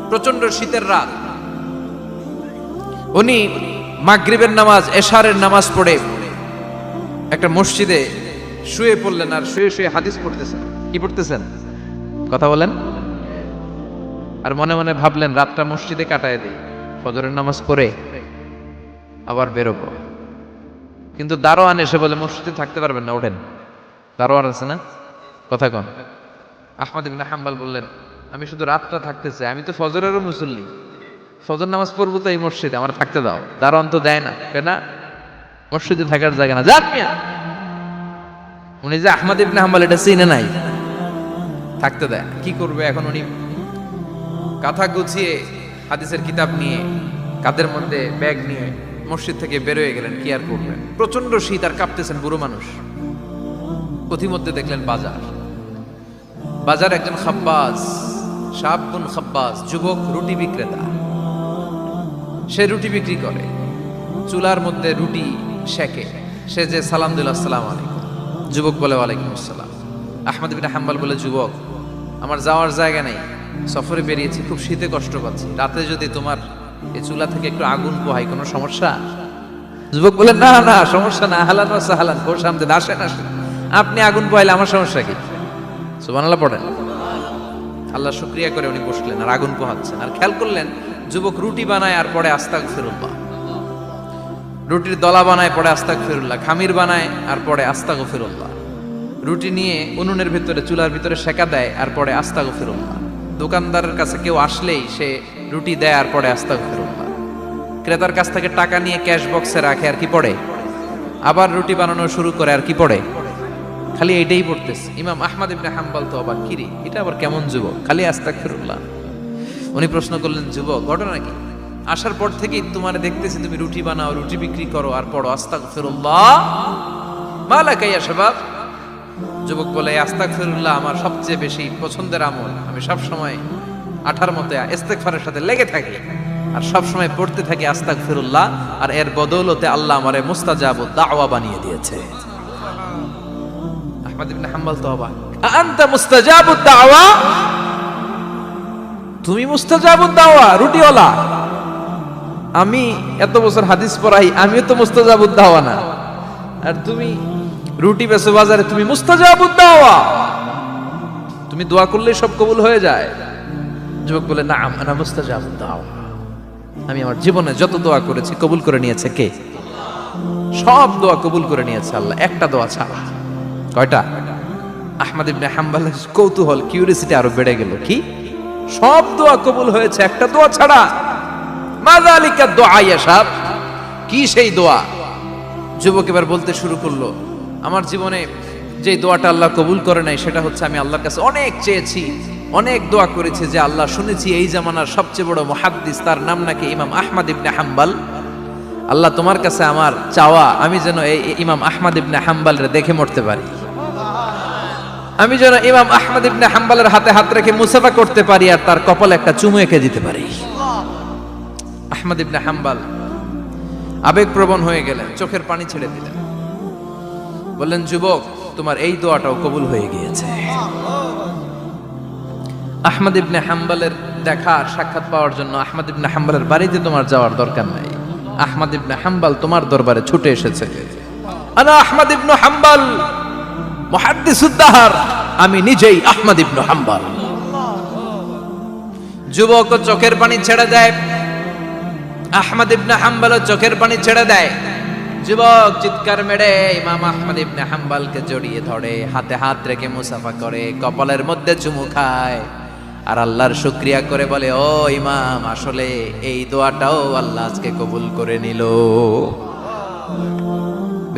প্রচন্ড শীতের রাত। উনি মাগরিবের নামাজ, এশারের নামাজ পড়ে একটা মসজিদে শুয়ে পড়লেন, আর শুয়ে শুয়ে হাদিস পড়তেছেন। কি পড়তেছেন? কথা বলেন। আর মনে মনে ভাবলেন রাতটা মসজিদে কাটায় দিই, ফজরের নামাজ পড়ে আবার বেরোবো। কিন্তু দারোয়ান এসে বলে মসজিদে থাকতে পারবেন না, ওঠেন। দারোয়ান আছে না, কথা কন। আহমদ ইবনে হাম্বল বললেন, আমি শুধু রাতটা থাকতে চাই, আমি তো ফজরেরও মুসল্লি, ফজর নামাজ পড়বো তো এই মসজিদে, আমার থাকতে দাও। দারোয়ান তো দেয় না, কেনা মসজিদে থাকার জায়গা না, যান মিয়া। উনি যে আহমদ ইবনে হাম্বল এটা চিনে নাই, থাকতে দেয়। কি করবে এখন? উনি কাঁথা গুছিয়ে হাদিসের কিতাব নিয়ে কাঁধের মধ্যে ব্যাগ নিয়ে মসজিদ থেকে বেরোয় গেলেন। কি আর করবেন, প্রচন্ড শীত, আর কাঁপতেছেন, বুড়ো মানুষ। পথিমধ্যে দেখলেন বাজার। বাজার একজন খাব্বাজ, শাবুন খাব্বাজ, যুবক রুটি বিক্রেতা। সে রুটি বিক্রি করে, চুলার মধ্যে রুটি সেকে। সে যে সালাম দিল, আসসালামু আলাইকুম। যুবক বলে, ওয়ালাইকুম আসসালাম। আহমদ ইবনে হাম্বল বলে, যুবক আমার যাওয়ার জায়গা নেই, সফরে বেরিয়েছি, খুব শীতে কষ্ট পাচ্ছি, রাতে যদি তোমার এই চুলা থেকে একটু আগুন পোহাই কোনো সমস্যা? যুবক বলে, না না সমস্যা না, আহলান ওয়া সাহলান, খোশ আমদেদ, আসেন আসেন, আপনি আগুন পোহাইলে আমার সমস্যা কি? সুবহানাল্লাহ পড়েন। আল্লাহ শুকরিয়া করে উনি বসলেন আর আগুন পোহাচ্ছেন। আর খেয়াল করলেন যুবক রুটি বানায় আর পরে আস্তাগফিরুল্লাহ, রুটির দলা বানায় পরে আস্তাগফিরুল্লাহ, খামির বানায় আর পরে আস্তাগফিরুল্লাহ, রুটি নিয়ে উনুনের ভিতরে চুলার ভিতরে সেকা দেয় আর পরে আস্তাগফিরুল্লাহ, দোকানদারের কাছে কেউ আসলেই সে রুটি দেয় আর পরে আস্তাগফিরুল্লাহ, ক্রেতার কাছ থেকে টাকা নিয়ে ক্যাশ বক্সে রাখে আর কি পড়ে, আবার রুটি বানানো শুরু করে আর কি পড়ে, খালি এইটাই পড়তেছে। ইমাম আহমদ ইবনে হাম্বল তো আবার কিরে, এটা আবার কেমন যুবক, খালি আস্তাগফিরুল্লাহ। উনি প্রশ্ন করলেন, যুবক ঘটনা কি? আসার পর থেকেই তোমার দেখতেছি তুমি রুটি বানাও, রুটি বিক্রি করো আর পড়ো আস্তাগফিরুল্লাহ, মালাকা ইয়া শাবাব। যুবক বলে, আস্তাগফিরুল্লাহ আমার সবচেয়ে বেশি পছন্দের আমল, আমি সব সময় আঠার মতো ইস্তেগফারের সাথে লেগে থাকি আর সব সময় পড়তে থাকি আস্তাগফিরুল্লাহ, আর এর বদৌলতে আল্লাহ আমারে মুস্তাজাবুদ দাওয়া বানিয়ে দিয়েছে। আহমদ ইবনে হাম্বল তো অবাক, আনতা মুস্তাজাবুদ দাওয়া, তুমি মুস্তাজাবুদ দাওয়া, রুটিওয়ালা। আমি এত বছর হাদিস পড়াই, আমিও তো মুস্তাজাবুদ দাওয়া না, আর তুমি রুটি বেচো বাজারে, তুমি মুস্তাজাবুদ দাওয়া, তুমি দোয়া করলে সব কবুল হয়ে যায়। যুবক বলে, না আনা মুস্তাজাবুদ দাওয়া, আমি আমার জীবনে যত দোয়া করেছি কবুল করে নিয়েছে কে? সব দোয়া কবুল করে নিয়েছে আল্লাহ, একটা দোয়া ছাড়া। কয়টা? আহমদ ইবনে হাম্বলের কৌতূহল, কিউরিসিটি আরো বেড়ে গেল। কি? সব দোয়া কবুল হয়েছে, একটা দোয়া ছাড়া। মাযালিকা দুআ ইয়া শাব, কি সেই দোয়া? যুবক এবার বলতে শুরু করলো, আমার জীবনে যে দোয়াটা আল্লাহ কবুল করে নাই সেটা হচ্ছে আমি আল্লাহর কাছে অনেক চেয়েছি, অনেক দোয়া করেছি যে আল্লাহ, শুনেছি এই জামানার সবচেয়ে বড় মুহাদ্দিস, তার নাম নাকি ইমাম আহমদ ইবনে হাম্বল। আল্লাহ তোমার কাছে আমার চাওয়া, আমি যেন এই ইমাম আহমদ ইবনে হাম্বলের দেখে মরতে পারি, আমি যেন ইমাম আহমদ ইবনে হাম্বলের হাতে হাত রেখে মুসাফা করতে পারি আর তার কপালে একটা চুমু এঁকে দিতে পারি। আহমদ ইবনে হাম্বল আবেগপ্রবণ হয়ে গেলেন, চোখের পানি ছেড়ে দিলেন, বললেন, যুবক তোমার এই দোয়াটাও কবুল হয়ে গিয়েছে। আহমদ ইবনে হাম্বলের দেখা সাক্ষাৎ পাওয়ার জন্য আহমদ ইবনে হাম্বলের বাড়িতে তোমার যাওয়ার দরকার নাই, আহমদ ইবনে হাম্বল তোমার দরবারে ছুটে এসেছে। আনা আহমদ ইবনে হাম্বল মুহাদ্দিসুদ দাহর, আমি নিজেই আহমদ ইবনে হাম্বল। যুবক চোখের পানি ছেড়ে দেয়, আহমদ ইবনে হাম্বল চোখের পানি ছেড়ে দেয়। যুবক চিৎকার মেরে ইমাম আহমদ ইবনে হাম্বলকে জড়িয়ে ধরে, হাতে হাত রেখে মুসাফা করে, কপালের মধ্যে চুমু খায় আর আল্লাহর শুকরিয়া করে বলে, ও ইমাম, আসলে এই দোয়াটাও আল্লাহ আজকে কবুল করে নিল।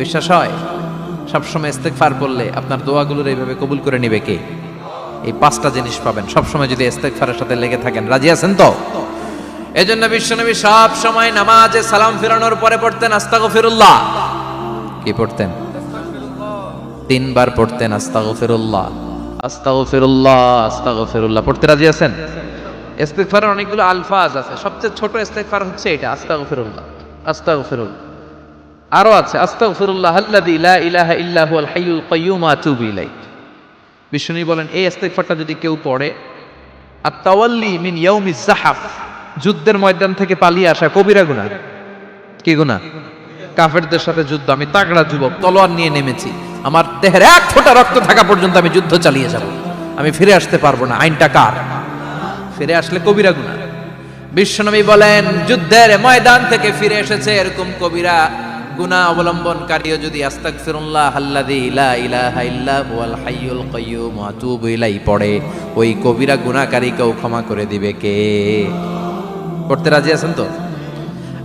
বিশ্বাস হয়? সবসময় ইস্তেগফার করলে আপনার দোয়াগুলোর এইভাবে কবুল করে নিবে কে? এই পাঁচটা জিনিস পাবেন সবসময় যদি ইস্তেগফারের সাথে লেগে থাকেন। রাজি আছেন তো? এজন্য বিশ্বনবী সব সময় নামাজে সালাম ফিরানোর পরে পড়তেন আস্তাগফিরুল্লাহ। কি পড়তেন? 3 বার পড়তেন আস্তাগফিরুল্লাহ, আস্তাগফিরুল্লাহ, আস্তাগফিরুল্লাহ। পড়তে রাজি আছেন? ইস্তেগফারের অনেকগুলো আলফাজ আছে, সবচেয়ে ছোট ইস্তেগফার হচ্ছে এটা, আস্তাগফিরুল্লাহ, আস্তাগফিরুল্লাহ। আরো আছে, আস্তাগফিরুল্লাহ আল্লাযী লা ইলাহা ইল্লা হুয়াল হাইয়ুল কাইয়্যুম ওয়া আতুবু ইলাইহি। বিষ্ণু বলেন, এই ইস্তেগফারটা যদি কেউ পড়ে আত-তাওয়াল্লি মিন ইয়াউমিজ যাহাফ, যুদ্ধের ময়দান থেকে পালিয়ে আসা কবিরা গুনাহ। কি গুনাহ? কাফেরদের সাথে যুদ্ধ। আমি তাগড়া যুবক, তলোয়ার নিয়ে নেমেছি, আমার দেহের এক ফোঁটা রক্ত থাকা পর্যন্ত আমি যুদ্ধ চালিয়ে যাব, আমি ফিরে আসতে পারবো না। আইনটা কার? ফিরে আসলে কবিরা গুনাহ। বিশ্বনবী বলেন, যুদ্ধের ময়দান থেকে ফিরে এসেছে এরকম কবিরা গুনাহ অবলম্বনকারীও যদি আস্তাগফিরুল্লাহ আল্লাযী লা ইলাহা ইল্লা হুয়াল হাইয়ুল কাইয়্যুম ওয়া আতুবু ইলাইহি পড়ে, ওই কবিরা গুনাহকারীকেও ক্ষমা করে দিবে কে? পড়তে রাজি আছেন তো?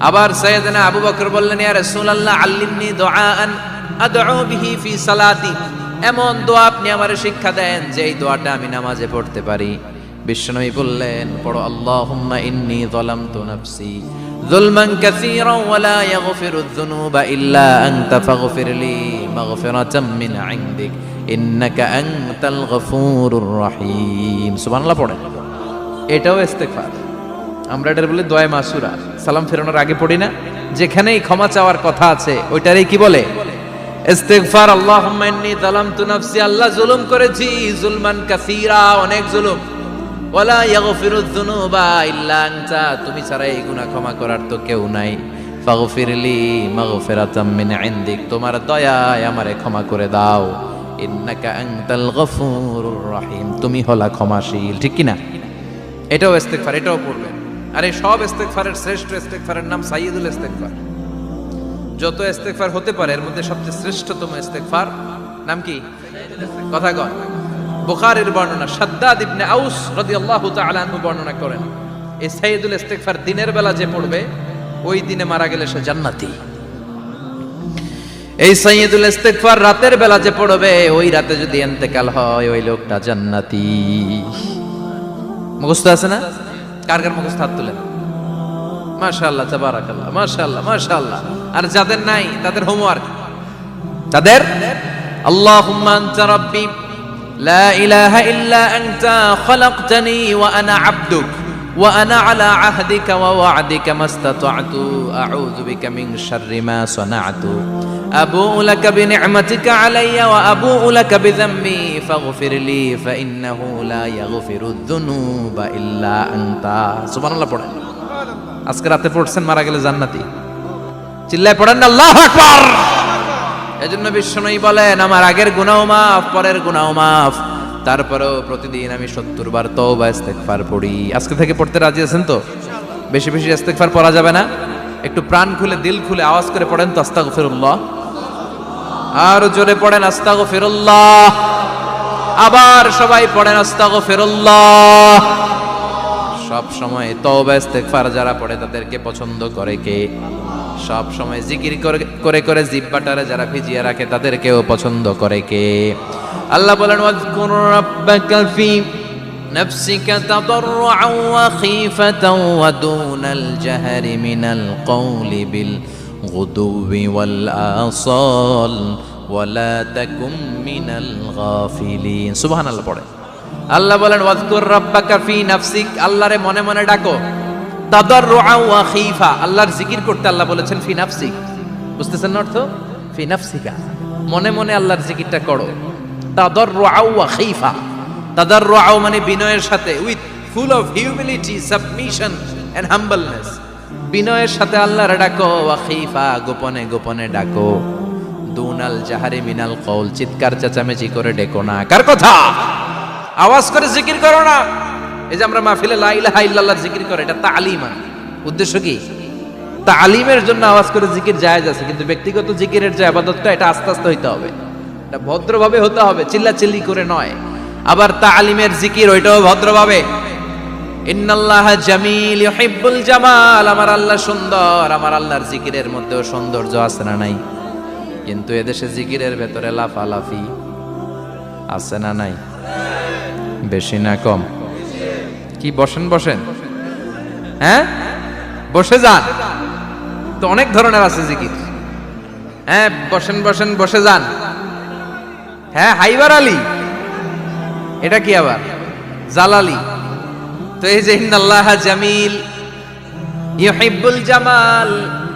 আবার সাইয়েদনা আবু বকর বললেন, ইয়া রাসূলুল্লাহ আল্লিমনি দুআআন আদউ বিহি ফি সালাতি, এমন দোয়া আপনি আমারে শিক্ষা দেন যে এই দোয়াটা আমি নামাজে পড়তে পারি। বিশ্বনবী বললেন, পড়ো আল্লাহুম্মা ইন্নী যালামতু নাফসি যুলমান কাসীরান ওয়া লা ইয়াগফিরুয যুনুবা ইল্লা আনতা ফাগফিরলি মাগফিরাতাম মিন ইনদিক ইন্নাকা আনতাল গফুরুর রহিম। সুবহানাল্লাহ পড়েন। এটাও ইস্তেগফার। আমরা এটার বলে দোয়া মাসুরা, সালাম ফেরানোর আগে পড়ি না? যেখানেই ক্ষমা চাওয়ার কথা আছে ওইটারই কি বলে? ইস্তেগফার। আল্লাহুম্মা ইন্নী যালামতু নাফসি, আল্লাহ জুলুম করেছি, যুলমান কাসীরা, অনেক জুলুম। ওয়ালা ইয়াগফিরুয যুনুবা ইল্লা আনতা, তুমি ছাড়া এই গুনাহ ক্ষমা করার তো কেউ নাই। ফাগফিরলি মাগফিরাতাম মিন ইনদিক, তোমার দয়ায় আমারে ক্ষমা করে দাও। ইন্নাকা আনতাল গফুরুর রহিম, তুমি হলা ক্ষমাশীল। ঠিক কি না? এটাও ইস্তেগফার, এটাও পড়বেন। আর এই সব ইস্তেগফারের শ্রেষ্ঠ ইস্তেগফারের নাম সাইয়্যিদুল ইস্তেগফার। যত ইস্তেগফার হতে পারে এর মধ্যে সবচেয়ে শ্রেষ্ঠতম ইস্তেগফার নাম কি? কথা কন। বুখারীর বর্ণনা, শাদ্দাদ ইবনে আউস রাদিয়াল্লাহু তাআলা আনহু বর্ণনা করেন, এই সাইয়্যিদুল ইস্তেগফার দিনের বেলা যে পড়বে ওই দিনে মারা গেলে সে জান্নাতি। এই সাইয়্যিদুল ইস্তেগফার রাতের বেলা যে পড়বে ওই রাতে যদি ইন্তেকাল হয় ওই লোকটা জান্নাতি। মুখস্থ আছে না? কার কার মুখস্থ হাত তুলেন। মাশাআল্লাহ, তাবারাকাল্লাহ, মাশাআল্লাহ, মাশাআল্লাহ। আর যাদের নাই তাদের হোমওয়ার্ক, তাদের আল্লাহুম্মা আনতা রাব্বি লা ইলাহা ইল্লা আনতা খালাকতানি ওয়া আনা আবদুক ওয়া আনা আলা আহদিকা ওয়া ওয়া'দিকা মাস্তাতা'তু আউযু বিকা মিন শাররি মা সানা'তু আবু'ু লাকা বিনি'মাতিকা আলাইয়া ওয়া আবু'ু লাকা বিযামবি ফাগফিরলি ফাইন্নাহু লা ইয়াগফিরুয যুনুবা ইল্লা আনতা। সুবহানাল্লাহ পড়েন। আজকে রাতে পড়ছেন, মারা গেলে জান্নাতি। চিল্লায় পড়েন আল্লাহু আকবার। এজন্য বিশ্বনবী বলেন, আমার আগের গুনাহ মাফ, পরের গুনাহ মাফ, তারপরেও প্রতিদিন আমি 70 বার তওবা ইস্তেগফার পড়ি। আজকে থেকে পড়তে রাজি আছেন তো? বেশি বেশি ইস্তেগফার পড়া যাবে না? একটু প্রাণ খুলে দিল খুলে আওয়াজ করে পড়েন তো আস্তাগফিরুল্লাহ। আর জোরে পড়েন আস্তাগফিরুল্লাহ। আবার সবাই পড়েন আস্তাগফিরুল্লাহ। সব সময় তওবা ইস্তেগফার যারা পড়ে তাদেরকে পছন্দ করে কে? সব সময় জিকির করে করে জিহ্বাটারে যারা ভিজিয়ে রাখে তাদেরকেও পছন্দ করে কে? আল্লাহ বলেন, ওয়াজকুর রাব্বাকা ফি নাফসিকা তাদাররুআন ওয়া খীফাতান ওয়া দুনাল জাহরি মিনাল কওলি বিল গুদুবি ওয়াল আসাল ওয়া লা তাকুম মিনাল গাফিলিন। সুবহানাল্লাহ পড়ে। আল্লাহ বলেন, ওয়াজকুর রাব্বাকা ফি নাফসিক, আল্লাহরে মনে মনে ডাকো। তাদাররুআন ওয়া খীফা, আল্লাহর জিকির করতে আল্লাহ বলেছেন ফি নাফসিক। বুঝতেছেন না অর্থ? ফি নাফসিকা, মনে মনে আল্লাহর জিকিরটা করো। তাদাররুআন ওয়া খীফা, তাদাররুআ মানে বিনয়ের সাথে, with full of humility, submission and humbleness. বিনয়ের সাথে আল্লাহর ডাকো। ওয়া খীফা, গোপনে গোপনে ডাকো। দুনাল জাহারি মিনাল কওল, চিৎকার চেঁচামেচি করে ডেকো না। কার কথা? আওয়াজ করে জিকির করো না। এই যে আমরা মাহফিলে লা ইলাহা ইল্লাল্লাহ জিকির করে, এটা তালিম। উদ্দেশ্য কি? তালিমের জন্য আওয়াজ করে জিকির জায়েজ আছে, কিন্তু ব্যক্তিগত জিকিরের যে ইবাদতটা এটা আস্তে আস্তে হইতে হবে, এটা ভদ্রভাবে হতে হবে, চিল্লাচিল্লি করে নয়। আবার তালিমের জিকির ওইটাও ভদ্রভাবে। ইন্নাল্লাহা জামিল ইউহিব্বুল জামাল, আমার আল্লাহ সুন্দর, আমার আল্লাহর জিকিরের মধ্যেও সৌন্দর্য আছে না নাই? কিন্তু এদেশে জিকিরের ভেতরে লাফালাফি আছে না নাই? বেশি না কম? কি বসেন বসেন, হ্যাঁ বসে যান তো, অনেক ধরনের আছে জিকির। হ্যাঁ বসেন বসেন, বসে যান। হ্যাঁ হাইবার আলী, এটা কি আবার জালালি? তো এই যে ইন্নাল্লাহা জামিল ইউহিব্বুল জামাল,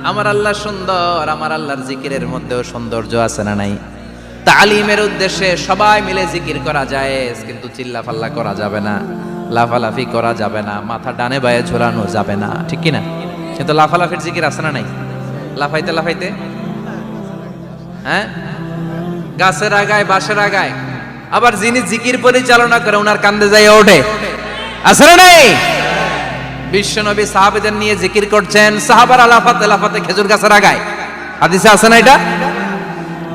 আমার আল্লাহ সুন্দর, আমার আল্লাহর জিকিরের মধ্যেও সৌন্দর্য আছে না নাই? তালিমের উদ্দেশ্যে সবাই মিলে জিকির করা যায়, কিন্তু চিল্লাফাল্লা করা যাবে না। লাফালাফি করা যাবে না, মাথা ডানে বায়ে ঝোলানো যাবে না, ঠিক কি না? কিন্তু লাফালাফির জিকির আছে না নাই? লাফাইতে লাফাইতে, হ্যাঁ, গাছের আগায় বাঁশের আগায়, আবার যিনি জিকির পরিচালনা করে ওনার কান্দে যাই ওঠে, আছে না নাই? বিশ্বনবী সাহাবাদের নিয়ে জিকির করছেন, সাহাবারা লাফাতে লাফাতে খেজুর গাছের আগায়, হাদিসে আছে না এটা?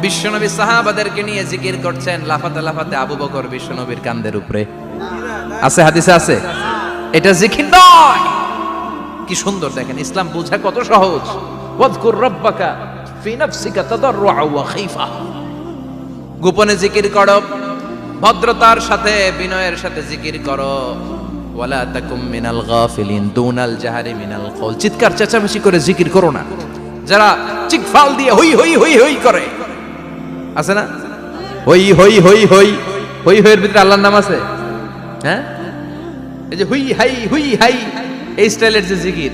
বিশ্বনবী সাহাবাদেরকে নিয়ে জিকির করছেন, লাফাতে লাফাতে আবু বকর বিশ্বনবীর কান্দের উপরে, আছে, হাদিসে আছে। এটা জিকির নয়। কি সুন্দর দেখেন, ইসলাম বোঝা কত সহজ। ওয়াজকুর রাব্বাকা ফি নাফসিকা তাদাররুআ ওয়া খাইফা, গোপনে জিকির করো, ভদ্রতার সাথে বিনয়ের সাথে জিকির করো। ওয়ালা তাকুম মিনাল গাফিলিন দুনাল জাহারি মিনাল কওল, চিৎকার চেঁচামেচি করে জিকির করো না। যারা চিকফাল দিয়ে হই হই হই হই করে, আছে না? হই হই হই হই হই হইয়ের ভিতরে আল্লাহর নাম আছে, হ্যাঁ? এই যে হুই হাই হুই হাই, এই স্টাইলের যে জিকির,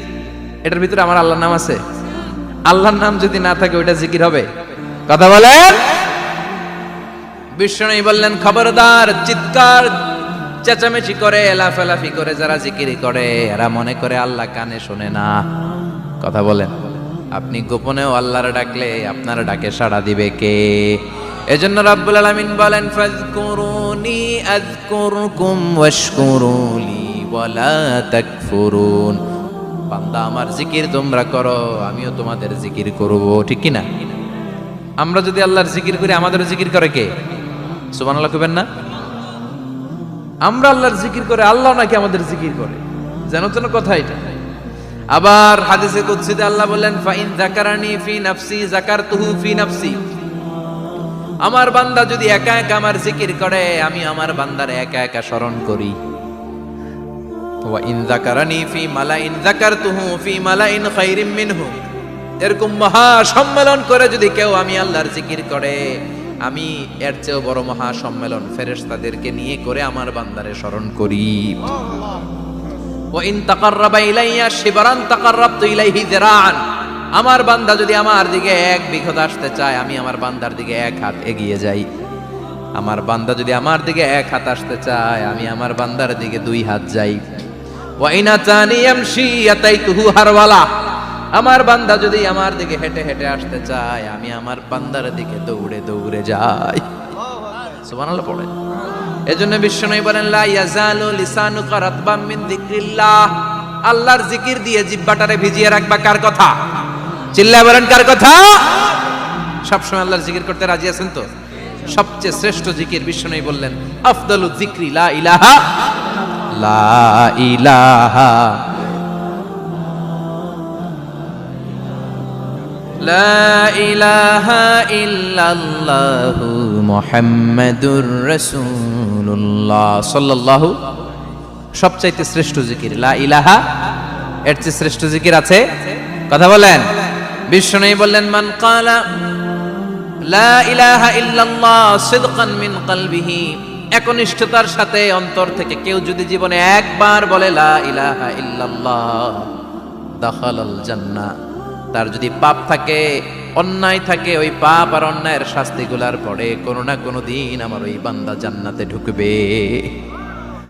এটার ভিতরে আমার আল্লাহর নাম আছে? আল্লাহর নাম যদি না থাকে ওইটা জিকির হবে? কথা বলেন। বিষ্ণু বললেন, খবরদার, চিৎকার চেঁচামেচি করে লাফালাফি করে যারা জিকিরি করে এরা মনে করে আল্লাহ কানে শোনে না। কথা বলেন। আপনি গোপনেও আল্লাহর ডাকলে আপনার ডাকে সাড়া দিবে কে? এজন্য রাব্বুল আলামিন বলেন, ফাযকুরুনি আযকুরকুম ওয়াশকুরুলি ওয়ালা তাকফুরুন। বান্দা আমার জিকির তোমরা করো, আমিও তোমাদের জিকির করব, ঠিক কি না? আমরা যদি আল্লাহর জিকির করি, আমাদের জিকির করে কে? সুবহানাল্লাহ কইবেন না? আমরা আল্লাহর জিকির করে, আল্লাহ নাকি আমাদের জিকির করে, যেন তেন কথা এটা। আবার হাদিসে কুদসিতে আল্লাহ বলেন, ফাইন যাকারানি ফি নাফসি যাকারতুহু ফি নাফসি। আমার বান্দা যদি একা একা আমার জিকির করে, আমি আমার বান্দারে একা একা স্মরণ করি। ওয়া ইন যাকারানি ফি মালাইন যাকারতুহু ফি মালাইন খায়রিম মিনহু। এরকম মহা সম্মেলন করে যদি কেউ আমি আল্লাহর জিকির করে, আমি এর চেয়েও বড় মহা সম্মেলন ফেরেশতাদেরকে নিয়ে করে আমার বান্দারে স্মরণ করি। ওয়া ইন তাকাররাবা ইলাইয়া শিবরান তাকাররাবতু ইলাইহি যিরাআন। আমার বান্দা যদি আমার দিকে এক বিঘত আসতে চায়, আমি আমার বান্দার দিকে এক হাত এগিয়ে যাই। আমার বান্দা যদি আমার দিকে এক হাত আসতে চায়, আমি আমার বান্দার দিকে দুই হাত যাই। ওয়া ইন আতানি ইয়ামশি আতাইতুহু হারওয়ালা। আমার বান্দা যদি আমার দিকে হেঁটে হেঁটে আসতে চায়, আমি আমার বান্দার দিকে দৌড়ে দৌড়ে যাই। সুবহানাল্লাহ পড়ে। এজন্য বিশ্বনবী বলেন, লা ইয়াজালু লিসানুকা রাতবাম মিন যিকরিল্লাহ। আল্লাহর জিকির দিয়ে জিহ্বাটারে ভিজিয়ে রাখবা। কার কথা? চিল্লায় বলেন, কার কথা? সবসময় আল্লাহর জিকির করতে রাজি আছেন তো? সবচেয়ে শ্রেষ্ঠ জিকির বিশ্বনবী বললেন, আফদালু যিকরি লা ইলাহা লা ইলাহা লা ইলাহা ইল্লাল্লাহু মুহাম্মাদুর রাসূলুল্লাহ সাল্লাল্লাহু। সবচাইতে শ্রেষ্ঠ জিকির লা ইলাহা। এর চেয়ে শ্রেষ্ঠ জিকির আছে? কথা বলেন। বিশ্বনবী বললেন, মান ক্বালা লা ইলাহা ইল্লাল্লাহ সিদকান মিন কলবিহি, একনিষ্ঠতার সাথে অন্তর থেকে কেউ যদি জীবনে একবার বলে লা ইলাহা ইল্লাল্লাহ, দাখালাল জান্নাহ। তার যদি পাপ থাকে, অন্যায় থাকে, ওই পাপ আর অন্যায়ের শাস্তিগুলার পরে কোনো না কোনো দিন আমার ওই বান্দা জান্নাতে ঢুকবে।